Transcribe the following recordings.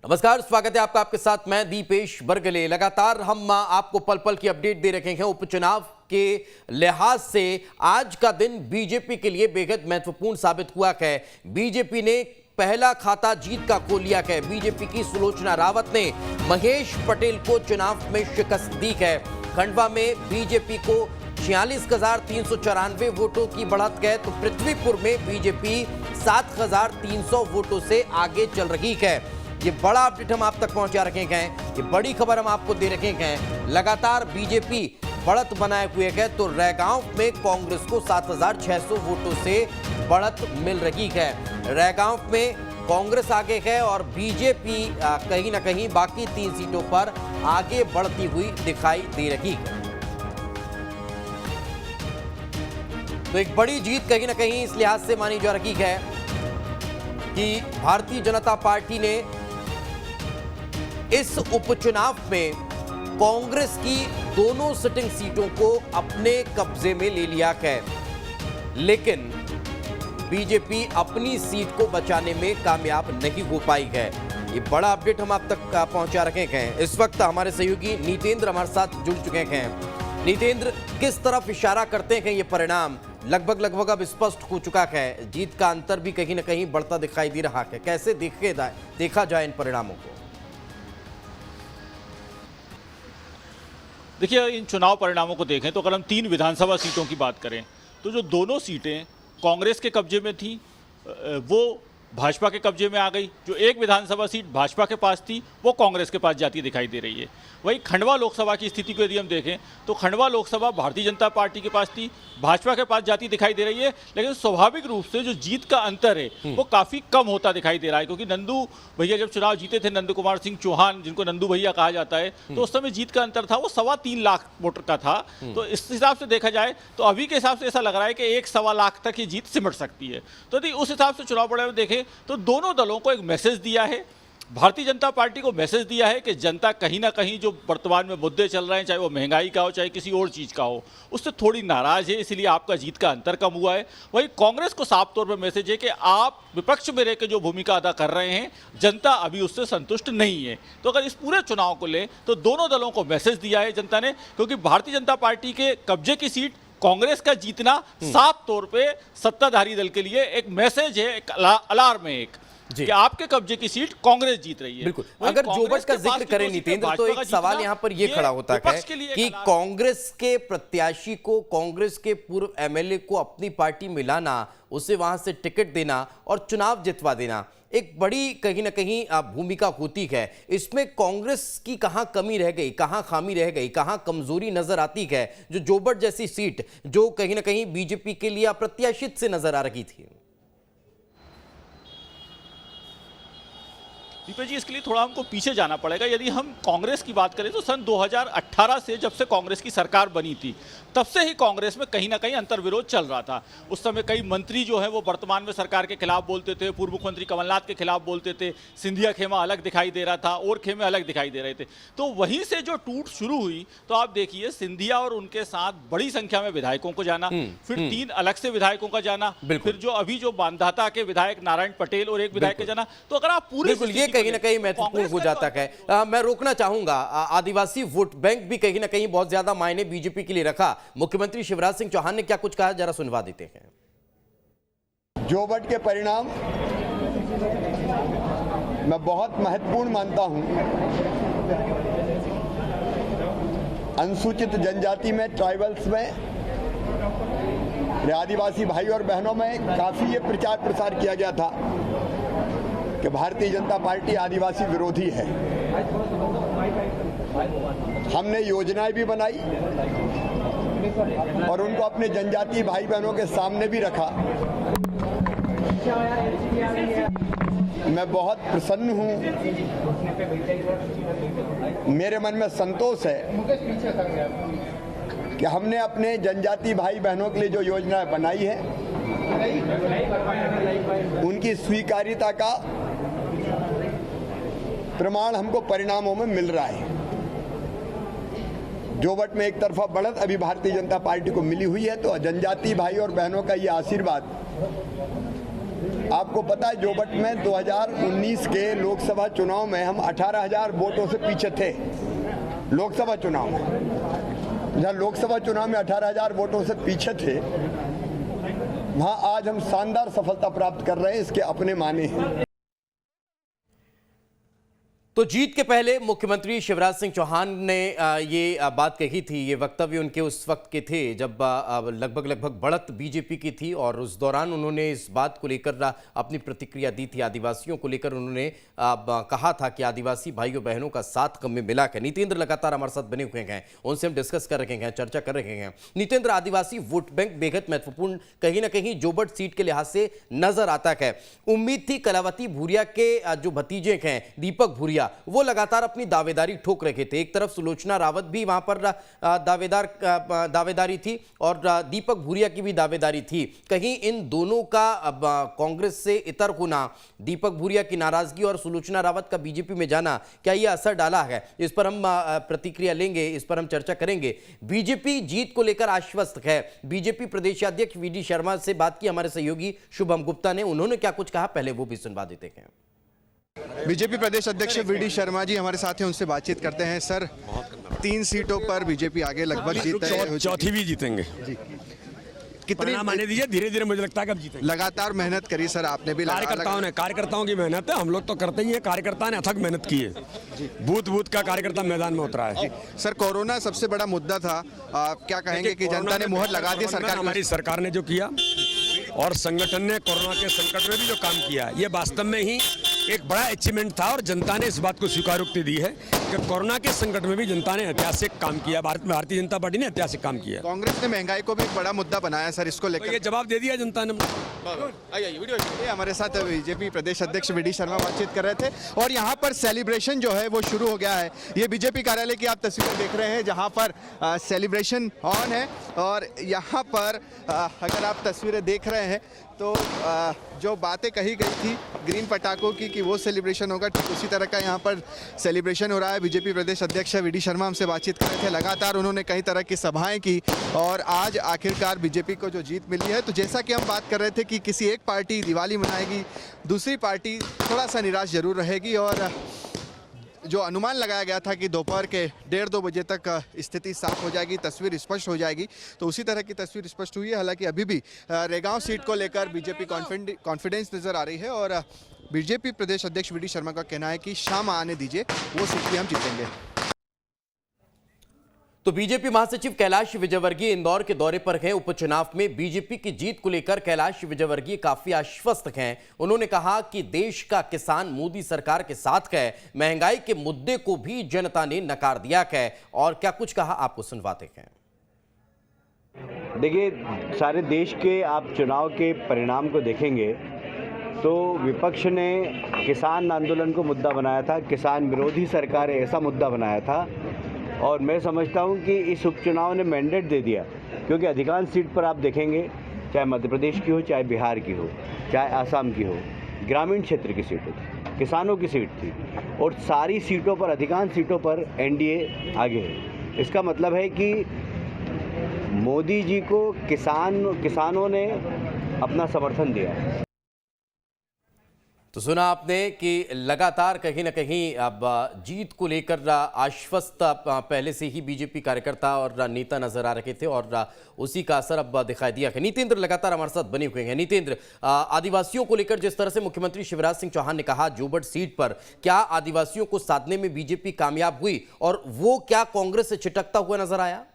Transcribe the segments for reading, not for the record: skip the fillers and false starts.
नमस्कार, स्वागत है आपका। आपके साथ मैं दीपेश बरगले। लगातार हम आपको पल पल की अपडेट दे रखे हैं। उपचुनाव के लिहाज से आज का दिन बीजेपी के लिए बेहद महत्वपूर्ण साबित हुआ है। बीजेपी ने पहला खाता जीत का खोल लिया है। बीजेपी की सुलोचना रावत ने महेश पटेल को चुनाव में शिकस्त दी है। खंडवा में बीजेपी को 46,394 वोटों की बढ़त है, तो पृथ्वीपुर में बीजेपी 7,300 वोटों से आगे चल रही है। ये बड़ा अपडेट हम आप तक पहुंचा रखे हैं, ये बड़ी खबर हम आपको दे रखे हैं। लगातार बीजेपी बढ़त बनाए हुए है, तो रैगांव में कांग्रेस को 7,600 वोटों से बढ़त मिल रही है। रैगांव में कांग्रेस आगे है और बीजेपी कहीं ना कहीं बाकी 3 सीटों पर आगे बढ़ती हुई दिखाई दे रही है। तो एक बड़ी जीत कहीं ना कहीं इस लिहाज से मानी जा रही है कि भारतीय जनता पार्टी ने इस उपचुनाव में कांग्रेस की दोनों सिटिंग सीटों को अपने कब्जे में ले लिया है, लेकिन बीजेपी अपनी सीट को बचाने में कामयाब नहीं हो पाई है। ये बड़ा अपडेट हम आप तक पहुंचा रखे हैं। इस वक्त हमारे सहयोगी नीतेंद्र हमारे साथ जुड़ चुके हैं। नीतेंद्र, किस तरफ इशारा करते हैं ये परिणाम? लगभग अब स्पष्ट हो चुका है, जीत का अंतर भी कहीं ना कहीं बढ़ता दिखाई दे रहा है। कैसे देखा जाए इन परिणामों को? देखिए, इन चुनाव परिणामों को देखें तो अगर हम 3 विधानसभा सीटों की बात करें तो जो दोनों सीटें कांग्रेस के कब्जे में थी वो भाजपा के कब्जे में आ गई। जो एक विधानसभा सीट भाजपा के पास थी वो कांग्रेस के पास जाती दिखाई दे रही है। वहीं खंडवा लोकसभा की स्थिति को यदि हम देखें तो खंडवा लोकसभा भारतीय जनता पार्टी के पास थी, भाजपा के पास जाती दिखाई दे रही है, लेकिन स्वाभाविक रूप से जो जीत का अंतर है वो काफ़ी कम होता दिखाई दे रहा है। क्योंकि नंदू भैया जब चुनाव जीते थे, नंद कुमार सिंह चौहान जिनको नंदू भैया कहा जाता है, तो उस समय जीत का अंतर था वो 3.25 लाख वोटर का था। तो इस हिसाब से देखा जाए तो अभी के हिसाब से ऐसा लग रहा है कि 1.25 लाख तक ये जीत सिमट सकती है। तो यदि उस हिसाब से चुनाव परिणाम देखें तो दोनों दलों को एक मैसेज दिया है। भारतीय जनता पार्टी को मैसेज दिया है कि जनता कहीं ना कहीं जो वर्तमान में मुद्दे चल रहे हैं, चाहे वो महंगाई का हो चाहे किसी और चीज़ का हो, उससे थोड़ी नाराज है, इसलिए आपका जीत का अंतर कम हुआ है। वहीं कांग्रेस को साफ तौर पर मैसेज है कि आप विपक्ष में रहकर जो भूमिका अदा कर रहे हैं, जनता अभी उससे संतुष्ट नहीं है। तो अगर इस पूरे चुनाव को ले तो दोनों दलों को मैसेज दिया है जनता ने, क्योंकि भारतीय जनता पार्टी के कब्जे की सीट कांग्रेस का जीतना साफ तौर पे सत्ताधारी दल के लिए एक मैसेज है, एक अलार्म है कि आपके कब्जे की सीट कांग्रेस जीत रही है। बिल्कुल। अगर जोबट का जिक्र करें नीतेंद्र, तो एक सवाल यहां पर यह खड़ा होता है कि कांग्रेस के प्रत्याशी को, कांग्रेस के पूर्व एमएलए को अपनी पार्टी में लाना, उसे वहां से टिकट देना और चुनाव जितवा देना एक बड़ी कहीं ना कहीं भूमिका होती है। इसमें कांग्रेस की कहां कमी रह गई, कहां खामी रह गई, कहां कमजोरी नजर आती है? जो जोबट जैसी सीट जो कहीं ना कहीं बीजेपी के लिए अप्रत्याशित से नजर आ रही थी। दीपेश जी, इसके लिए थोड़ा हमको पीछे जाना पड़ेगा। यदि हम कांग्रेस की बात करें तो सन 2018 से जब से कांग्रेस की सरकार बनी थी, तब से ही कांग्रेस में कहीं ना कहीं अंतर्विरोध चल रहा था। उस समय कई मंत्री जो हैं वो वर्तमान में सरकार के खिलाफ बोलते थे, पूर्व मुख्यमंत्री कमलनाथ के खिलाफ बोलते थे, सिंधिया खेमा अलग दिखाई दे रहा था और खेमे अलग दिखाई दे रहे थे। तो वहीं से जो टूट शुरू हुई, तो आप देखिए सिंधिया और उनके साथ बड़ी संख्या में विधायकों को जाना, फिर 3 अलग से विधायकों का जाना, फिर जो अभी जो बांधाता के विधायक नारायण पटेल और एक विधायक के जाना। तो अगर आप पूरे कहीं ना कहीं महत्वपूर्ण हो जाता है। मैं रोकना चाहूंगा, आदिवासी वोट बैंक भी कहीं ना कहीं बहुत ज्यादा मायने बीजेपी के लिए रखा। मुख्यमंत्री शिवराज सिंह चौहान ने क्या कुछ कहा, जरा सुनवा देते हैं। जोबट के परिणाम मैं बहुत महत्वपूर्ण मानता हूं। अनुसूचित जनजाति में, ट्राइबल्स में, आदिवासी भाई और बहनों में काफी ये प्रचार प्रसार किया गया था कि भारतीय जनता पार्टी आदिवासी विरोधी है। हमने योजनाएं भी बनाई और उनको अपने जनजातीय भाई बहनों के सामने भी रखा। मैं बहुत प्रसन्न हूं, मेरे मन में संतोष है कि हमने अपने जनजातीय भाई बहनों के लिए जो योजनाएं बनाई है उनकी स्वीकार्यता का प्रमाण हमको परिणामों में मिल रहा है। जोबट में एक तरफा बढ़त अभी भारतीय जनता पार्टी को मिली हुई है, तो जनजातीय भाई और बहनों का ये आशीर्वाद आपको पता है जोबट में 2019 के लोकसभा चुनाव में हम 18,000 वोटों से पीछे थे। लोकसभा चुनाव में, जहाँ लोकसभा चुनाव में 18,000 वोटों से पीछे थे, वहाँ आज हम शानदार सफलता प्राप्त कर रहे हैं। इसके अपने माने हैं। तो जीत के पहले मुख्यमंत्री शिवराज सिंह चौहान ने ये बात कही थी। ये वक्तव्य उनके उस वक्त के थे जब लगभग बढ़त बीजेपी की थी, और उस दौरान उन्होंने इस बात को लेकर अपनी प्रतिक्रिया दी थी। आदिवासियों को लेकर उन्होंने कहा था कि आदिवासी भाइयों बहनों का साथ कम में मिला है। नितेंद्र लगातार हमारे साथ बने हुए हैं, उनसे हम डिस्कस कर रहे हैं, चर्चा कर रहे हैं। नितेंद्र, आदिवासी वोट बैंक बेहद महत्वपूर्ण कहीं ना कहीं जोबट सीट के लिहाज से नजर आता है। उम्मीद थी कलावती भूरिया के जो भतीजे हैं दीपक भूरिया, वो लगातार अपनी दावेदारी ठोक रहे थे। एक तरफ सुलोचना रावत भी वहां पर दावेदारी थी और दीपक भूरिया की भी दावेदारी थी। कहीं इन दोनों का कांग्रेस से इतर होना, दीपक भूरिया की नाराजगी और सुलोचना रावत का बीजेपी में जाना, क्या यह असर डाला है? इस पर हम प्रतिक्रिया लेंगे, इस पर हम चर्चा करेंगे। बीजेपी जीत को लेकर आश्वस्त है। बीजेपी प्रदेशाध्यक्ष वीडी शर्मा से बात की हमारे सहयोगी शुभम गुप्ता ने, उन्होंने क्या कुछ कहा, पहले वो भी सुनवा देते हैं। बीजेपी प्रदेश अध्यक्ष वीडी शर्मा जी हमारे साथ हैं, उनसे बातचीत करते हैं। सर, 3 सीटों पर बीजेपी आगे लगभग जीत है, चौथी भी जीतेंगे। कितनी आने दीजिए, धीरे धीरे मुझे लगता है कि अब जीतेंगे। लगातार मेहनत करी सर आपने भी। कार्यकर्ताओं की मेहनत है, हम लोग तो करते ही हैं। कार्यकर्ता ने अथक मेहनत की है, बूथ का कार्यकर्ता मैदान में उतरा है। सर, कोरोना सबसे बड़ा मुद्दा था, आप क्या कहेंगे कि जनता ने मुहर लगा दी सरकार? हमारी सरकार ने जो किया और संगठन ने कोरोना के संकट में भी जो काम किया, ये वास्तव में ही एक बड़ा अचीवमेंट था और जनता ने इस बात को स्वीकारोक्ति दी है कि कोरोना के संकट में भी जनता ने ऐतिहासिक काम किया। भारतीय जनता पार्टी ने ऐतिहासिक काम किया। कांग्रेस ने महंगाई को भी एक बड़ा मुद्दा बनाया सर, इसको लेकर ये जवाब दे दिया जनता ने। हमारे साथ बीजेपी प्रदेश अध्यक्ष वीडी शर्मा बातचीत कर रहे थे और यहाँ पर सेलिब्रेशन जो है वो शुरू हो गया है। ये बीजेपी कार्यालय की आप तस्वीरें देख रहे हैं जहाँ पर सेलिब्रेशन ऑन है और यहाँ पर अगर आप तस्वीरें देख रहे हैं तो जो बातें कही गई थी ग्रीन पटाखों की कि वो सेलिब्रेशन होगा, ठीक उसी तरह का यहाँ पर सेलिब्रेशन हो रहा है। बीजेपी प्रदेश अध्यक्ष वीडी शर्मा हमसे बातचीत कर रहे थे। लगातार उन्होंने कई तरह की सभाएं की और आज आखिरकार बीजेपी को जो जीत मिली है, तो जैसा कि हम बात कर रहे थे कि किसी एक पार्टी दिवाली मनाएगी, दूसरी पार्टी थोड़ा सा निराश जरूर रहेगी और जो अनुमान लगाया गया था कि दोपहर के 1:30-2 बजे तक स्थिति साफ हो जाएगी, तस्वीर स्पष्ट हो जाएगी, तो उसी तरह की तस्वीर स्पष्ट हुई है। हालांकि अभी भी रेगांव सीट को लेकर बीजेपी कॉन्फिडेंस नजर आ रही है और बीजेपी प्रदेश अध्यक्ष वीडी शर्मा का कहना है कि शाम आने दीजिए, वो सीट भी हम जीतेंगे। तो बीजेपी महासचिव कैलाश विजयवर्गीय इंदौर के दौरे पर हैं। उपचुनाव में बीजेपी की जीत को लेकर कैलाश विजयवर्गीय काफी आश्वस्त हैं। उन्होंने कहा कि देश का किसान मोदी सरकार के साथ है, महंगाई के मुद्दे को भी जनता ने नकार दिया है। और क्या कुछ कहा, आपको सुनवाते हैं। देखिए, सारे देश के आप चुनाव के परिणाम को देखेंगे तो विपक्ष ने किसान आंदोलन को मुद्दा बनाया था, किसान विरोधी सरकार ऐसा मुद्दा बनाया था और मैं समझता हूं कि इस उपचुनाव ने मैंडेट दे दिया, क्योंकि अधिकांश सीट पर आप देखेंगे, चाहे मध्य प्रदेश की हो, चाहे बिहार की हो, चाहे आसाम की हो, ग्रामीण क्षेत्र की सीट थी, किसानों की सीट थी और सारी सीटों पर, अधिकांश सीटों पर एनडीए आगे है। इसका मतलब है कि मोदी जी को किसानों ने अपना समर्थन दिया। तो सुना आपने कि लगातार कहीं ना कहीं अब जीत को लेकर आश्वस्त पहले से ही बीजेपी कार्यकर्ता और नेता नजर आ रहे थे और उसी का असर अब दिखाई दिया है। नितेंद्र लगातार हमारे साथ बने हुए हैं। नितेंद्र, आदिवासियों को लेकर जिस तरह से मुख्यमंत्री शिवराज सिंह चौहान ने कहा जोबट सीट पर, क्या आदिवासियों को साधने में बीजेपी कामयाब हुई और वो क्या कांग्रेस से छिटकता हुआ नजर आया?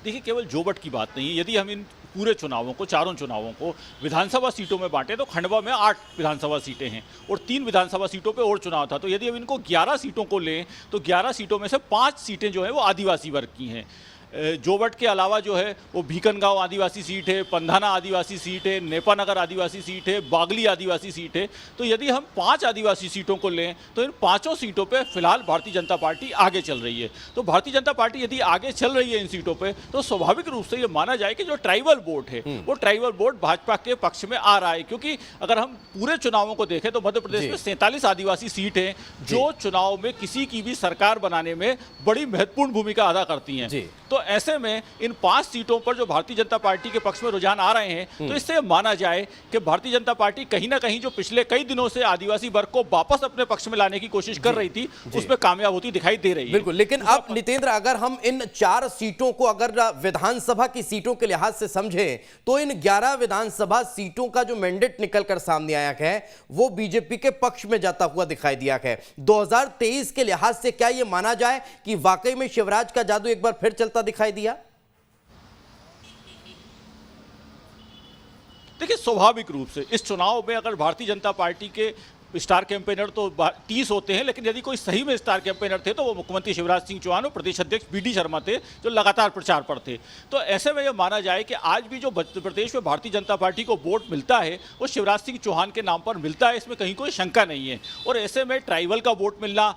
देखिए, केवल जोबट की बात नहीं है। यदि हम इन पूरे चुनावों को, चारों चुनावों को विधानसभा सीटों में बांटे तो खंडवा में 8 विधानसभा सीटें हैं और 3 विधानसभा सीटों पे और चुनाव था। तो यदि हम इनको 11 सीटों को लें तो 11 सीटों में से 5 सीटें जो हैं वो आदिवासी वर्ग की हैं। जोबट के अलावा जो है वो भीकनगांव आदिवासी सीट है, पंधाना आदिवासी सीट है, नेपानगर आदिवासी सीट है, बागली आदिवासी सीट है। तो यदि हम 5 आदिवासी सीटों को लें तो इन 5 सीटों पे फिलहाल भारतीय जनता पार्टी आगे चल रही है। तो भारतीय जनता पार्टी यदि आगे चल रही है इन सीटों पे तो स्वाभाविक रूप से ये माना जाए कि जो ट्राइबल वोट है वो ट्राइबल वोट भाजपा के पक्ष में आ रहा है। क्योंकि अगर हम पूरे चुनावों को देखें तो मध्य प्रदेश में 47 आदिवासी सीट हैं जो चुनाव में किसी की भी सरकार बनाने में बड़ी महत्वपूर्ण भूमिका अदा करती हैं। तो तो ऐसे में इन 5 सीटों पर जो भारतीय जनता पार्टी के पक्ष में रुझान आ रहे हैं, तो इससे माना जाए कि भारतीय जनता पार्टी कहीं ना कहीं जो पिछले कई दिनों से आदिवासी वर्ग को वापस अपने पक्ष में लाने की कोशिश कर रही थी, उसमें कामयाब होती दिखाई दे रही है। बिल्कुल, लेकिन अब नितेंद्र, अगर हम इन 4 सीटों को अगर विधानसभा की सीटों के लिहाज से समझें तो इन 11 विधानसभा सीटों का जो मैंडेट निकलकर सामने आया है वो बीजेपी के पक्ष में जाता हुआ दिखाई दिया है। 2023 के लिहाज से क्या यह माना जाए कि वाकई में शिवराज का जादू एक बार फिर चलता दिखाई दिया? देखिए, स्वाभाविक रूप से इस चुनाव में अगर भारतीय जनता पार्टी के स्टार कैंपेनर तो 30 होते हैं, लेकिन यदि कोई सही में स्टार कैंपेनर थे तो वो मुख्यमंत्री शिवराज सिंह चौहान और प्रदेश अध्यक्ष BD शर्मा थे, जो लगातार प्रचार पर थे। तो ऐसे में यह माना जाए कि आज भी जो मध्य प्रदेश में भारतीय जनता पार्टी को वोट मिलता है वो शिवराज सिंह चौहान के नाम पर मिलता है, इसमें कहीं कोई शंका नहीं है। और ऐसे में ट्राइबल का वोट मिलना,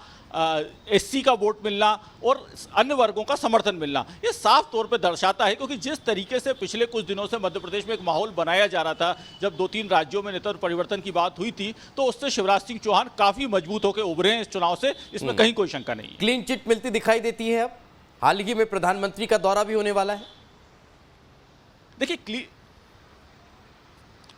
SC का वोट मिलना और अन्य वर्गों का समर्थन मिलना, ये साफ तौर पे दर्शाता है, क्योंकि जिस तरीके से पिछले कुछ दिनों से मध्य प्रदेश में एक माहौल बनाया जा रहा था, जब 2-3 राज्यों में नेतृत्व परिवर्तन की बात हुई थी, तो उससे शिवराज सिंह चौहान काफी मजबूत होकर उभरे हैं इस चुनाव से, इसमें कहीं कोई शंका नहीं है। क्लीन चिट मिलती दिखाई देती है। अब हाल ही में प्रधानमंत्री का दौरा भी होने वाला है।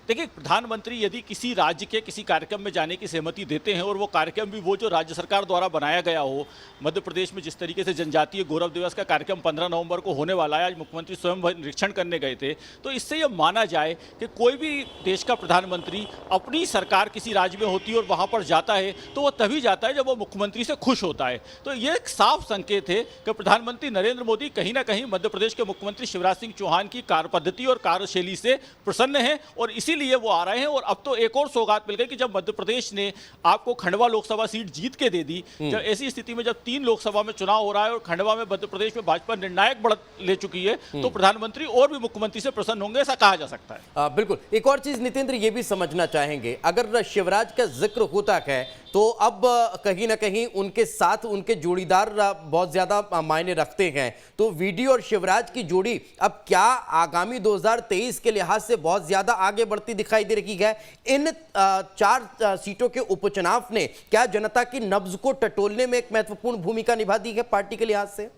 देखिए, प्रधानमंत्री यदि किसी राज्य के किसी कार्यक्रम में जाने की सहमति देते हैं और वो कार्यक्रम भी वो जो राज्य सरकार द्वारा बनाया गया हो, मध्य प्रदेश में जिस तरीके से जनजातीय गौरव दिवस का कार्यक्रम 15 नवंबर को होने वाला है, आज मुख्यमंत्री स्वयं निरीक्षण करने गए थे, तो इससे यह माना जाए कि कोई भी देश का प्रधानमंत्री अपनी सरकार किसी राज्य में होती है और वहाँ पर जाता है तो वह तभी जाता है जब वो मुख्यमंत्री से खुश होता है। तो ये एक साफ संकेत है कि प्रधानमंत्री नरेंद्र मोदी कहीं ना कहीं मध्य प्रदेश के मुख्यमंत्री शिवराज सिंह चौहान की कार्यपद्धति और कार्यशैली से प्रसन्न हैं और इसीलिए वो आ रहे हैं। और अब तो एक और सौगात मिल गई कि जब मध्य प्रदेश ने आपको खंडवा लोकसभा सीट जीत के दे दी, जब ऐसी स्थिति में जब 3 लोकसभा में चुनाव हो रहा है और खंडवा में मध्य प्रदेश में भाजपा निर्णायक बढ़त ले चुकी है, तो प्रधानमंत्री और भी मुख्यमंत्री से प्रसन्न होंगे, ऐसा कहा जा सकता है। बिल्कुल। एक और चीज नितेंद्र ये भी समझना चाहेंगे, अगर शिवराज का जिक्र होता है तो अब कहीं ना कहीं उनके साथ उनके जोड़ीदार बहुत ज्यादा मायने रखते हैं, तो VD और शिवराज की जोड़ी अब क्या आगामी 2023 के लिहाज से बहुत ज्यादा आगे बढ़ती दिखाई दे रही है? इन 4 सीटों के उपचुनाव ने क्या जनता की नब्ज को टटोलने में एक महत्वपूर्ण भूमिका निभा दी है पार्टी के लिहाज से?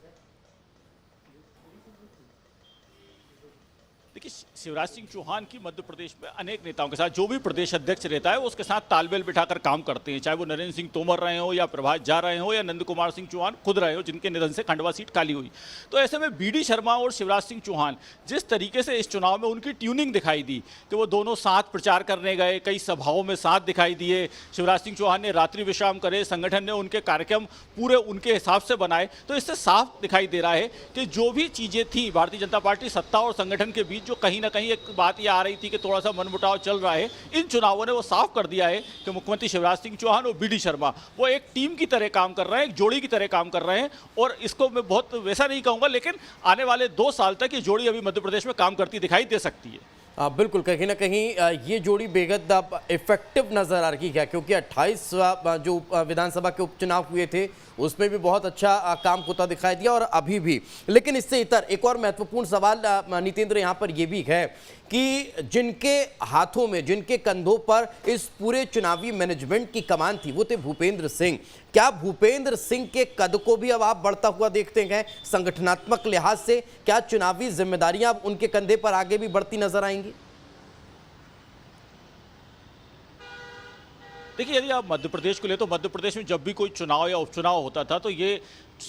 देखिए, शिवराज सिंह चौहान की मध्य प्रदेश में अनेक नेताओं के साथ, जो भी प्रदेश अध्यक्ष रहता है उसके साथ तालमेल बिठाकर काम करते हैं, चाहे वो नरेंद्र सिंह तोमर रहे हो या प्रभात झा रहे हो या नंद कुमार सिंह चौहान खुद रहे हो, जिनके निधन से खंडवा सीट खाली हुई। तो ऐसे में BD शर्मा और शिवराज सिंह चौहान जिस तरीके से इस चुनाव में उनकी ट्यूनिंग दिखाई दी कि वो दोनों साथ प्रचार करने गए, कई सभाओं में साथ दिखाई दिए, शिवराज सिंह चौहान ने रात्रि विश्राम करे, संगठन ने उनके कार्यक्रम पूरे उनके हिसाब से बनाए, तो इससे साफ दिखाई दे रहा है कि जो भी चीजें थी भारतीय जनता पार्टी सत्ता और संगठन के बीच, जो कहीं ना कहीं एक बात ये आ रही थी कि थोड़ा सा मनमुटाव चल रहा है, इन चुनावों ने वो साफ कर दिया है कि मुख्यमंत्री शिवराज सिंह चौहान और BD शर्मा वो एक टीम की तरह काम कर रहे हैं, एक जोड़ी की तरह काम कर रहे हैं। और इसको मैं बहुत वैसा नहीं कहूंगा, लेकिन आने वाले 2 साल तक ये जोड़ी अभी मध्य प्रदेश में काम करती दिखाई दे सकती है। बिल्कुल, कहीं ना कहीं ये जोड़ी बेहद इफेक्टिव नजर आ रही है, क्योंकि 28 जो विधानसभा के उपचुनाव हुए थे उसमें भी बहुत अच्छा काम होता दिखाई दिया और अभी भी। लेकिन इससे इतर एक और महत्वपूर्ण सवाल नितेंद्र यहाँ पर यह भी है कि जिनके हाथों में, जिनके कंधों पर इस पूरे चुनावी मैनेजमेंट की कमान थी वो थे भूपेंद्र सिंह। क्या भूपेंद्र सिंह के कद को भी अब आप बढ़ता हुआ देखते हैं संगठनात्मक लिहाज से? क्या चुनावी जिम्मेदारियां अब उनके कंधे पर आगे भी बढ़ती नजर आएंगी? देखिए, यदि आप मध्य प्रदेश को ले तो मध्य प्रदेश में जब भी कोई चुनाव या उपचुनाव होता था तो ये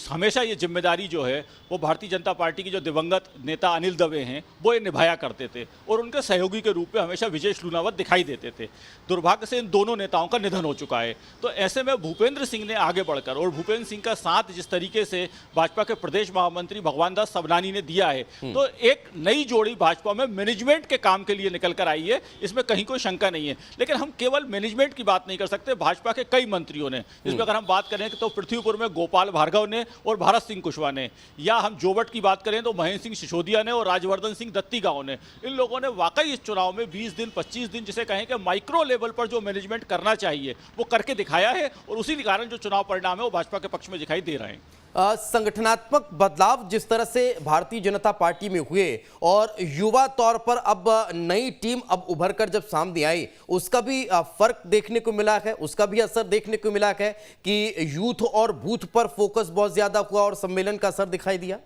हमेशा ये जिम्मेदारी जो है वो भारतीय जनता पार्टी की जो दिवंगत नेता अनिल दवे हैं वो ये निभाया करते थे और उनके सहयोगी के रूप में हमेशा विजय लूनावत दिखाई देते थे। दुर्भाग्य से इन दोनों नेताओं का निधन हो चुका है, तो ऐसे में भूपेंद्र सिंह ने आगे बढ़कर, और भूपेंद्र सिंह का साथ जिस तरीके से भाजपा के प्रदेश महामंत्री भगवान दास सबनानी ने दिया है, तो एक नई जोड़ी भाजपा में मैनेजमेंट के काम के लिए निकल कर आई है, इसमें कहीं कोई शंका नहीं है। लेकिन हम केवल मैनेजमेंट की बात नहीं कर सकते, भाजपा के कई मंत्रियों ने, जिसमें अगर हम बात करें तो पृथ्वीपुर में गोपाल भार्गव ने और भारत सिंह कुशवाहा ने, या हम जोबट की बात करें तो महेंद्र सिंह सिसोदिया ने और राजवर्धन सिंह दत्तीगांव ने, इन लोगों ने वाकई इस चुनाव में 20 दिन 25 दिन जिसे कहें कि माइक्रो लेवल पर जो मैनेजमेंट करना चाहिए वो करके दिखाया है और उसी के कारण जो चुनाव परिणाम है वो भाजपा के पक्ष में दिखाई दे रहे हैं। संगठनात्मक बदलाव जिस तरह से भारतीय जनता पार्टी में हुए और युवा तौर पर अब नई टीम अब उभर कर जब सामने आई, उसका भी फर्क देखने को मिला है, उसका भी असर देखने को मिला है कि यूथ और बूथ पर फोकस बहुत ज्यादा हुआ और सम्मेलन का असर दिखाई दिया।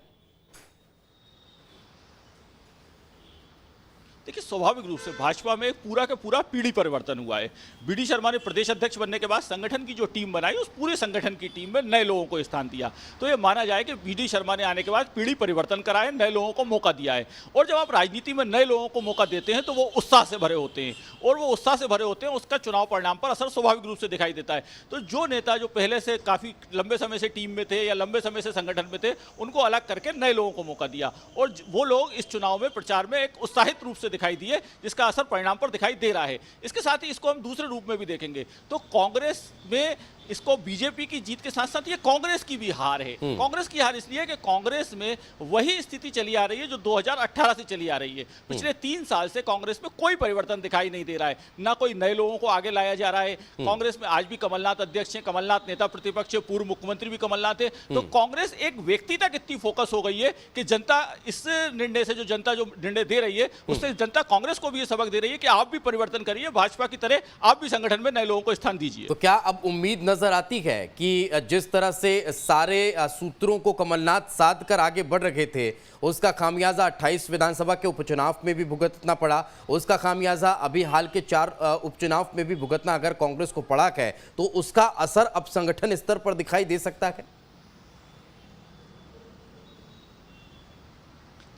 देखिए, स्वाभाविक रूप से भाजपा में पूरा का पूरा पीढ़ी परिवर्तन हुआ है। बीडी शर्मा ने प्रदेश अध्यक्ष बनने के बाद संगठन की जो टीम बनाई, उस पूरे संगठन की टीम में नए लोगों को स्थान दिया। तो ये माना जाए कि बीडी शर्मा ने आने के बाद पीढ़ी परिवर्तन करा है, नए लोगों को मौका दिया है। और जब आप राजनीति में नए लोगों को मौका देते हैं तो वो उत्साह से भरे होते हैं, और वो उत्साह से भरे होते हैं, उसका चुनाव परिणाम पर असर स्वाभाविक रूप से दिखाई देता है। तो जो नेता जो पहले से काफ़ी लंबे समय से टीम में थे या लंबे समय से संगठन में थे, उनको अलग करके नए लोगों को मौका दिया, और वो लोग इस चुनाव में प्रचार में एक उत्साहित रूप से दिखाई दिए, जिसका असर परिणाम पर दिखाई दे रहा है। इसके साथ ही इसको हम दूसरे रूप में भी देखेंगे तो कांग्रेस में इसको बीजेपी की जीत के साथ साथ ये कांग्रेस की भी हार है। कांग्रेस की हार इसलिए कि कांग्रेस में वही स्थिति चली आ रही है जो 2018 से चली आ रही है। पिछले 3 साल से कांग्रेस में कोई परिवर्तन दिखाई नहीं दे रहा है, ना कोई नए लोगों को आगे लाया जा रहा है। कांग्रेस में आज भी कमलनाथ अध्यक्ष हैं, कमलनाथ नेता प्रतिपक्ष है, पूर्व मुख्यमंत्री भी कमलनाथ है। तो कांग्रेस एक व्यक्ति तक इतनी फोकस हो गई है कि जनता इस निर्णय से, जो जनता जो निर्णय दे रही है, उससे जनता कांग्रेस को भी ये सबक दे रही है कि आप भी परिवर्तन करिए, भाजपा की तरह आप भी संगठन में नए लोगों को स्थान दीजिए। तो क्या अब उम्मीद नजर आती है कि जिस तरह से सारे सूत्रों को कमलनाथ साध कर आगे बढ़ रहे थे, उसका खामियाजा 28 विधानसभा के उपचुनाव में भी भुगतना पड़ा, उसका खामियाजा अभी हाल के 4 उपचुनाव में भी भुगतना अगर कांग्रेस को पड़ा है, तो उसका असर अब संगठन स्तर पर दिखाई दे सकता है?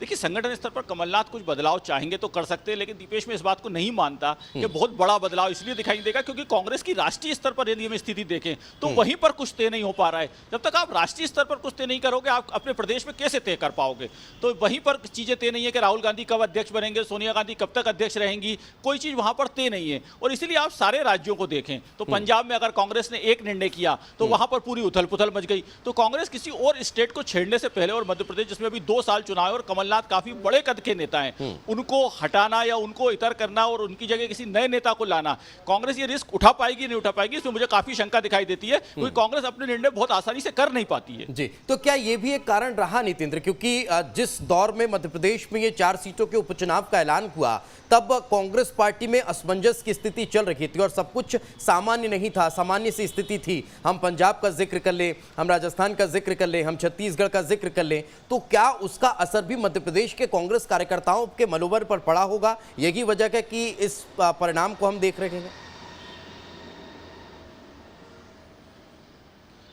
देखिए, संगठन स्तर पर कमलनाथ कुछ बदलाव चाहेंगे तो कर सकते हैं, लेकिन दीपेश में इस बात को नहीं मानता कि बहुत बड़ा बदलाव इसलिए दिखाई देगा क्योंकि कांग्रेस की राष्ट्रीय स्तर पर यदि हम स्थिति देखें तो वहीं पर कुछ तय नहीं हो पा रहा है। जब तक आप राष्ट्रीय स्तर पर कुछ तय नहीं करोगे, आप अपने प्रदेश में कैसे तय कर पाओगे? तो वहीं पर चीजें तय नहीं है कि राहुल गांधी कब अध्यक्ष बनेंगे, सोनिया गांधी कब तक अध्यक्ष रहेंगी, कोई चीज वहां पर तय नहीं है। और इसीलिए आप सारे राज्यों को देखें तो पंजाब में अगर कांग्रेस ने एक निर्णय किया तो वहां पर पूरी उथल पुथल मच गई। तो कांग्रेस किसी और स्टेट को छेड़ने से पहले, और मध्य प्रदेश जिसमें अभी 2 साल चुनाव है और कमलनाथ काफी बड़े कद के नेता हैं, उनको हटाना या उनको इतर करना और उनकी जगह किसी नए नेता को लाना, कांग्रेस ये रिस्क उठा पाएगी नहीं उठा पाएगी, इसमें मुझे काफी शंका दिखाई देती है, क्योंकि कांग्रेस अपने निर्णय बहुत आसानी से कर नहीं पाती है। जी, तो क्या ये भी एक कारण रहा नितेंद्र, क्योंकि जिस दौर में मध्य प्रदेश में ये 4 सीटों के उपचुनाव का ऐलान हुआ, तब कांग्रेस पार्टी में असमंजस की स्थिति चल रही थी और सब कुछ सामान्य नहीं था, सामान्य सी स्थिति थी। हम पंजाब का जिक्र कर लें, हम राजस्थान का जिक्र कर लें, हम छत्तीसगढ़ का जिक्र कर लें, तो क्या उसका असर भी मध्य प्रदेश के कांग्रेस कार्यकर्ताओं के मनोबल पर पड़ा होगा? यही वजह है कि इस परिणाम को हम देख रहे हैं।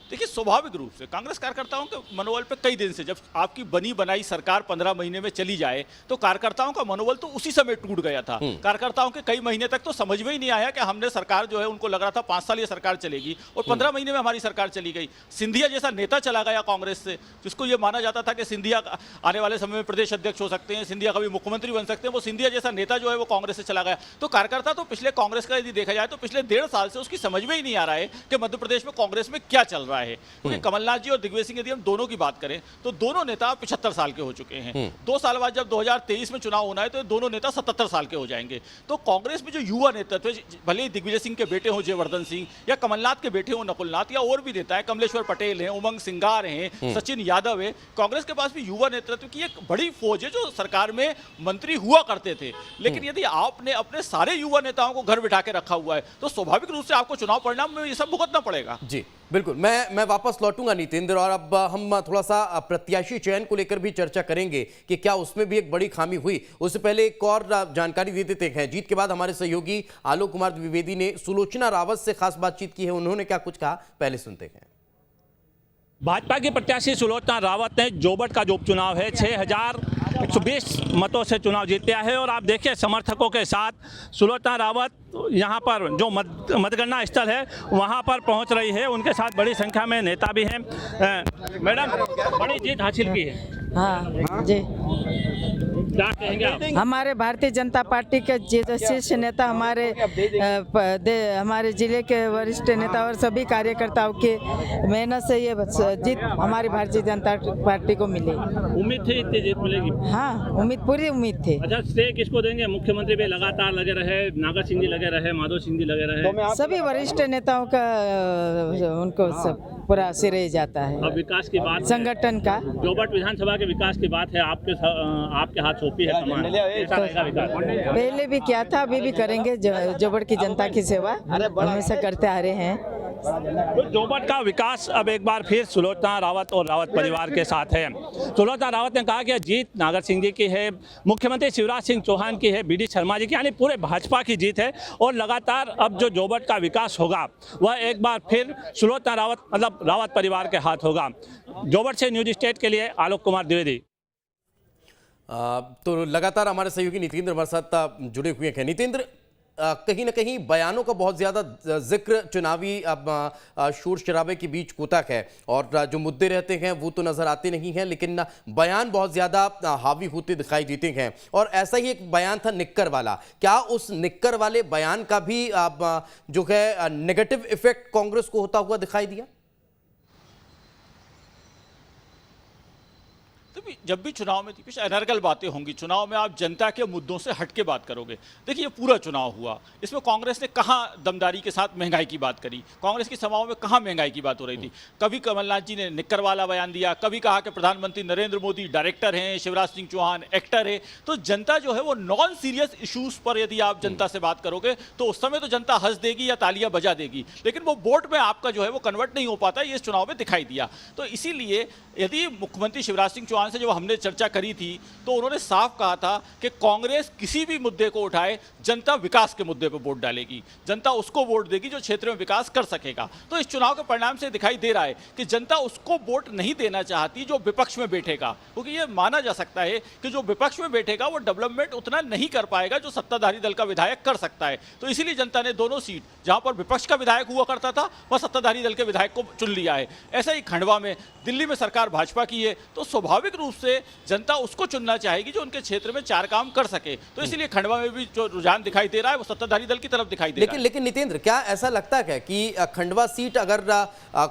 देखिए, स्वाभाविक रूप से कांग्रेस कार्यकर्ताओं के मनोबल पे कई दिन से, जब आपकी बनी बनाई सरकार 15 महीने में चली जाए तो कार्यकर्ताओं का मनोबल तो उसी समय टूट गया था। कार्यकर्ताओं के कई महीने तक तो समझ में ही नहीं आया कि हमने सरकार जो है, उनको लग रहा था 5 साल ये सरकार चलेगी और 15 महीने में हमारी सरकार चली गई। सिंधिया जैसा नेता चला गया कांग्रेस से, जिसको ये माना जाता था कि सिंधिया आने वाले समय में प्रदेश अध्यक्ष हो सकते हैं, सिंधिया कभी मुख्यमंत्री बन सकते हैं, वो सिंधिया जैसा नेता जो है वो कांग्रेस से चला गया। तो कार्यकर्ता तो पिछले कांग्रेस का यदि देखा जाए तो पिछले 1.5 साल से उसकी समझ में ही नहीं आ रहा है कि मध्य प्रदेश में कांग्रेस में क्या चल रहा है। क्योंकि कमलनाथ जी और दिग्विजय सिंह, यदि हम दोनों की बात करें तो दोनों नेता 75 साल के हो चुके हैं। 2 साल बाद जब 2023 में चुनाव होना है तो दोनों नेता 77 साल के हो जाएंगे। तो कांग्रेस में जो युवा नेतृत्व, भले ही दिग्विजय सिंह के बेटे हो जयवर्धन सिंह या कमलनाथ के बेटे हो नकुलनाथ या और भी नेता है, कमलेश्वर पटेल हैं, उमंग सिंगार हैं, सचिन यादव है, कांग्रेस के पास भी युवा नेतृत्व की एक बड़ी फौज है जो सरकार में मंत्री हुआ करते थे। लेकिन यदि आपने अपने सारे युवा नेताओं को घर बिठा के रखा हुआ है तो स्वाभाविक रूप से आपको चुनाव परिणाम में ये सब भुगतना पड़ेगा। जी बिल्कुल, मैं वापस लौटूंगा नितेंद्र, और अब हम थोड़ा सा प्रत्याशी चयन को लेकर भी चर्चा करेंगे कि क्या उसमें भी एक बड़ी खामी हुई। उससे पहले एक और जानकारी दे देते हैं। जीत के बाद हमारे सहयोगी आलोक कुमार द्विवेदी ने सुलोचना रावत से खास बातचीत की है, उन्होंने क्या कुछ कहा, पहले सुनते हैं। भाजपा के प्रत्याशी सुलोचना रावत ने जोबट का जो उपचुनाव है 6120 मतों से चुनाव जीता है, और आप देखिए समर्थकों के साथ सुलोचना रावत यहाँ पर जो मतगणना स्थल है वहाँ पर पहुँच रही है। उनके साथ बड़ी संख्या में नेता भी हैं। मैडम, बड़ी जीत हासिल की है। हाँ जी, क्या कहेंगे आप? हमारे भारतीय जनता पार्टी के शीर्ष नेता, हमारे जिले के वरिष्ठ नेता और सभी कार्यकर्ताओं की मेहनत से ये जीत हमारी भारतीय जनता पार्टी को मिली। उम्मीद थी इतनी जीत मिलेगी? हाँ, पूरी उम्मीद थी। अच्छा, श्रेय किसको देंगे? मुख्यमंत्री भी लगातार लगे रहे, नागर सिंह जी लगे रहे, माधव सिंह जी लगे रहे, सभी वरिष्ठ नेताओं का उनको सब पूरा श्रेय जाता है। अब विकास की बात, संगठन का, जोबट विधानसभा के विकाास की बात है, आपके हाथ सौंपी है कमान, कैसा रहेगा विकास? पहले भी किया था, अभी भी करेंगे। जोबट की जनता की सेवा हमेशा करते आ रहे हैं, तो जोबट का विकास अब एक बार फिर सुलोचना रावत और रावत परिवार के साथ है। सुलोचना रावत ने कहा कि जीत नागर सिंह जी की है, मुख्यमंत्री शिवराज सिंह चौहान की है, बीडी शर्मा जी की, यानी पूरे भाजपा की जीत है। और लगातार अब जो जोबट का विकास होगा वह एक बार फिर सुलोचना रावत मतलब रावत परिवार के हाथ होगा। जोबट से न्यूज स्टेट के लिए आलोक कुमार द्विवेदी। तो लगातार हमारे सहयोगी नितेंद्र हमारे साथ जुड़े हुए हैं। नितेंद्र, कहीं ना कहीं बयानों का बहुत ज़्यादा जिक्र चुनावी शोर शराबे के बीच होता है और जो मुद्दे रहते हैं वो तो नज़र आते नहीं हैं, लेकिन बयान बहुत ज़्यादा हावी होते दिखाई देते हैं। और ऐसा ही एक बयान था निक्कर वाला। क्या उस निक्कर वाले बयान का भी जो है नेगेटिव इफेक्ट कांग्रेस को होता हुआ दिखाई दिया? जब भी चुनाव में कुछ अनर्गल बातें होंगी, चुनाव में आप जनता के मुद्दों से हट के बात करोगे। देखिए, ये पूरा चुनाव हुआ, इसमें कांग्रेस ने कहाँ दमदारी के साथ महंगाई की बात करी, कांग्रेस की सभाओं में कहाँ महंगाई की बात हो रही थी। कभी कमलनाथ जी ने निक्कर वाला बयान दिया, कभी कहा कि प्रधानमंत्री नरेंद्र मोदी डायरेक्टर हैं, शिवराज सिंह चौहान एक्टर है। तो जनता जो है वो नॉन सीरियस इशूज पर यदि आप जनता से बात करोगे तो उस समय तो जनता हंस देगी या तालियां बजा देगी, लेकिन वो वोट में आपका जो है वो कन्वर्ट नहीं हो पाता। ये इस चुनाव में दिखाई दिया। तो इसीलिए यदि मुख्यमंत्री शिवराज सिंह चौहान से जब हमने चर्चा करी थी तो उन्होंने साफ कहा था कि कांग्रेस किसी भी मुद्दे को उठाए, जनता विकास के मुद्दे पर वोट डालेगी, जनता उसको वोट देगी जो क्षेत्र में विकास कर सकेगा। तो इस चुनाव के परिणाम से दिखाई दे रहा है कि जनता उसको वोट नहीं देना चाहती जो विपक्ष में बैठेगा, क्योंकि यह माना जा सकता है कि जो विपक्ष में बैठेगा वो डेवलपमेंट उतना नहीं कर पाएगा जो सत्ताधारी दल का विधायक कर सकता है। तो इसीलिए जनता ने दोनों सीट जहां पर विपक्ष का विधायक हुआ करता था वह सत्ताधारी दल के विधायक को चुन लिया है। ऐसा ही खंडवा में, दिल्ली में सरकार भाजपा की है तो स्वाभाविक रूप से जनता उसको चुनना चाहेगी जो उनके क्षेत्र में चार काम कर सके। तो इसीलिए खंडवा में भी जो रुझान दिखाई दे रहा है वो सत्ताधारी दल की तरफ दिखाई दे रहा है। लेकिन नितेंद्र, क्या ऐसा लगता है कि खंडवा सीट अगर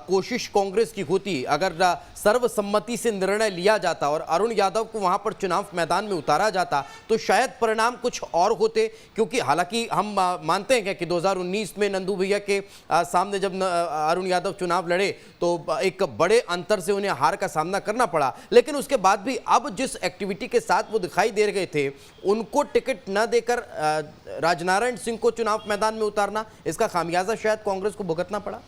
कोशिश कांग्रेस की होती, अगर सर्वसम्मति से निर्णय लिया जाता और अरुण यादव को वहां पर चुनाव मैदान में उतारा जाता तो शायद परिणाम कुछ और होते? क्योंकि हालांकि हम मानते हैं कि 2019 में नंदू भैया के सामने जब अरुण यादव चुनाव लड़े तो एक बड़े अंतर से उन्हें हार का सामना करना पड़ा, लेकिन उसके बाद भी अब जिस एक्टिविटी के साथ वो दिखाई दे रहे थे, उनको टिकट न देकर राजनारायण सिंह को चुनाव मैदान में उतारना, इसका खामियाजा शायद कांग्रेस को भुगतना पड़ा।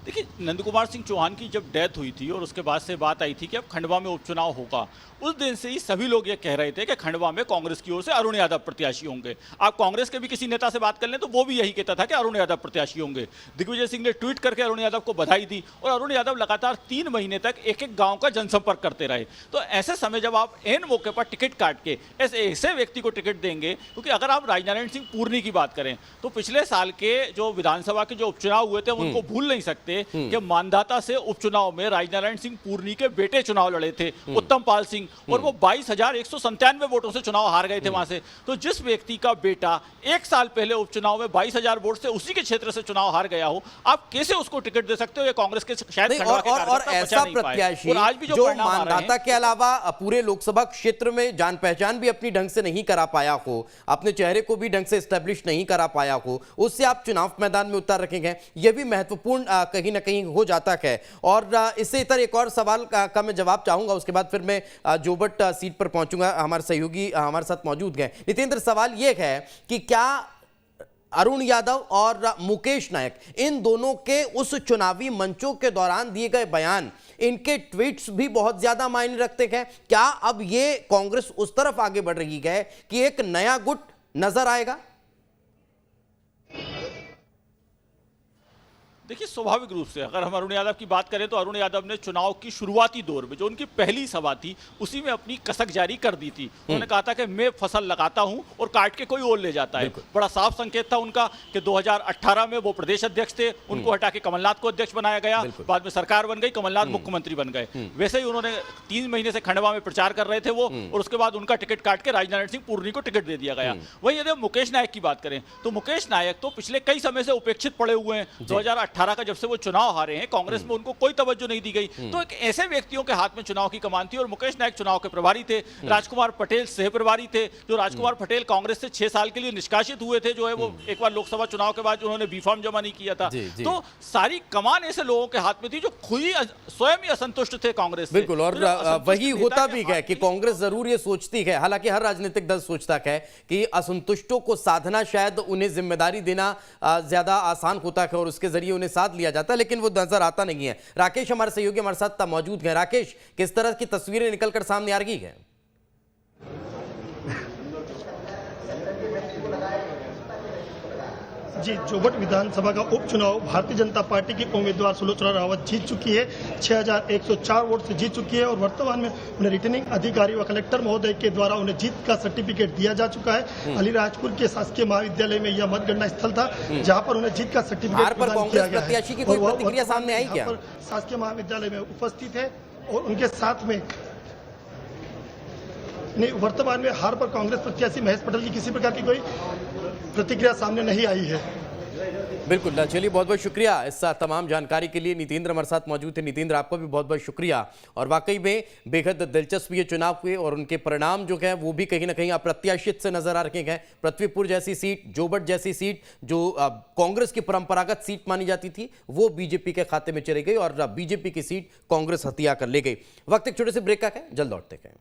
देखिए, नंद कुमार सिंह चौहान की जब डेथ हुई थी और उसके बाद से बात आई थी कि अब खंडवा में उपचुनाव होगा, उस दिन से ही सभी लोग ये कह रहे थे कि खंडवा में कांग्रेस की ओर से अरुण यादव प्रत्याशी होंगे। आप कांग्रेस के भी किसी नेता से बात कर लें तो वो भी यही कहता था कि अरुण यादव प्रत्याशी होंगे। दिग्विजय सिंह ने ट्वीट करके अरुण यादव को बधाई दी और अरुण यादव लगातार 3 महीने तक एक एक गांव का जनसंपर्क करते रहे। तो ऐसे समय जब आप एन मौके पर टिकट काट के ऐसे व्यक्ति को टिकट देंगे, क्योंकि अगर आप राजनारायण सिंह पूर्णी की बात करें तो पिछले साल के जो विधानसभा के जो उपचुनाव हुए थे उनको भूल नहीं सकते कि मानदाता से उपचुनाव में राजनारायण सिंह पूर्णी के बेटे चुनाव लड़े थे, उत्तम पाल सिंह, और वो 22,197 वोटों से चुनाव हार गए थे वहां से। तो जिस व्यक्ति का बेटा 1 साल पहले उपचुनाव में 22,000 वोट से उसी के क्षेत्र से चुनाव हार गया हो, आप कैसे उसको टिकट दे सकते हो? ये कांग्रेस के शायद और ऐसा प्रत्याशी जो मानदाता के अलावा पूरे लोकसभा क्षेत्र में जान पहचान भी अपनी ढंग से नहीं करा पाया हो, अपने चेहरे को भी ढंग से एस्टेब्लिश नहीं करा पाया हो, उससे आप चुनाव मैदान में उतार रखेंगे, यह भी महत्वपूर्ण कहीं ना कहीं हो जाता है। और इससे इतर एक और सवाल का मैं जवाब चाहूंगा, उसके बाद फिर मैं जोबट सीट पर पहुंचूंगा। हमारे सहयोगी हमारे साथ मौजूद हैं। नितेंद्र, सवाल यह है कि क्या अरुण यादव और मुकेश नायक, इन दोनों के उस चुनावी मंचों के दौरान दिए गए बयान, इनके ट्वीट्स भी बहुत ज्यादा मायने रखते हैं? क्या अब ये कांग्रेस उस तरफ आगे बढ़ रही है कि एक नया गुट नजर आएगा? देखिए, स्वाभाविक रूप से अगर हम अरुण यादव की बात करें तो अरुण यादव ने चुनाव की शुरुआती दौर में जो उनकी पहली सभा थी उसी में अपनी कसक जारी कर दी थी। उन्होंने कहा था कि मैं फसल लगाता हूं और काट के कोई और ले जाता है। बड़ा साफ संकेत था उनका कि 2018 में वो प्रदेश अध्यक्ष थे, उनको हटा के कमलनाथ को अध्यक्ष बनाया गया, बाद में सरकार बन गई, कमलनाथ मुख्यमंत्री बन गए। वैसे ही उन्होंने 3 महीने से खंडवा में प्रचार कर रहे थे वो, और उसके बाद उनका टिकट काट के राजनारायण सिंह पूर्णी को टिकट दे दिया गया। वहीं यदि मुकेश नायक की बात करें तो मुकेश नायक तो पिछले कई समय से उपेक्षित पड़े हुए हैं। 2018 2018 का जब से वो चुनाव हारे हैं, कांग्रेस में उनको कोई तवज्जो नहीं दी गई। तो एक ऐसे व्यक्तियों के हाथ में चुनाव की कमान थी और मुकेश नायक चुनाव के प्रभारी थे, राजकुमार पटेल सह प्रभारी थे। जो राजकुमार पटेल कांग्रेस से 6 साल के लिए निष्कासित हुए थे, जो है वो एक बार लोकसभा चुनाव के बाद उन्होंने बीफॉर्म जमा नहीं किया था। तो सारी कमान ऐसे लोगों के हाथ में थी जो खुद ही स्वयं ही असंतुष्ट थे कांग्रेस से। बिल्कुल, और वही होता भी है कि कांग्रेस जरूर ये सोचती है, हालांकि हर राजनीतिक दल सोचता है कि असंतुष्टों को साधना शायद उन्हें जिम्मेदारी देना ज्यादा आसान होता है और उसके जरिए उन्हें साथ लिया जाता है, लेकिन वो नजर आता नहीं है। राकेश हमारे सहयोगी हमारे साथ मौजूद हैं। राकेश, किस तरह की तस्वीरें निकलकर सामने आ रही है? जी, जोबट विधानसभा का उपचुनाव भारतीय जनता पार्टी की उम्मीदवार सुलोचना रावत जीत चुकी है। 6104 वोट से जीत चुकी है और वर्तमान में उन्हें रिटर्निंग अधिकारी व कलेक्टर महोदय के द्वारा उन्हें जीत का सर्टिफिकेट दिया जा चुका है। अलीराजपुर के शासकीय महाविद्यालय में यह मतगणना स्थल था, जहां पर उन्हें जीत का सर्टिफिकेट प्रदान किया गया है। की कोई प्रतिक्रिया सामने आई क्या? शासकीय महाविद्यालय में उपस्थित है और उनके साथ में नहीं, वर्तमान में हार पर कांग्रेस प्रत्याशी महेश पटेल की किसी प्रकार की कोई प्रतिक्रिया सामने नहीं आई है। बिल्कुल, चलिए बहुत बहुत शुक्रिया इस तमाम जानकारी के लिए। नितेंद्र हमारे साथ मौजूद थे। नितेंद्र, आपका भी बहुत बहुत शुक्रिया। और वाकई में बेहद दिलचस्प ये चुनाव हुए और उनके परिणाम जो है वो भी कहीं ना कहीं अप्रत्याशित से नजर आ रहे हैं। पृथ्वीपुर जैसी सीट, जोबट जैसी सीट जो कांग्रेस की परंपरागत सीट मानी जाती थी, वो बीजेपी के खाते में चली गई और बीजेपी की सीट कांग्रेस हथिया कर ले गई। वक्त एक छोटे से ब्रेक का है, जल्द लौटते हैं।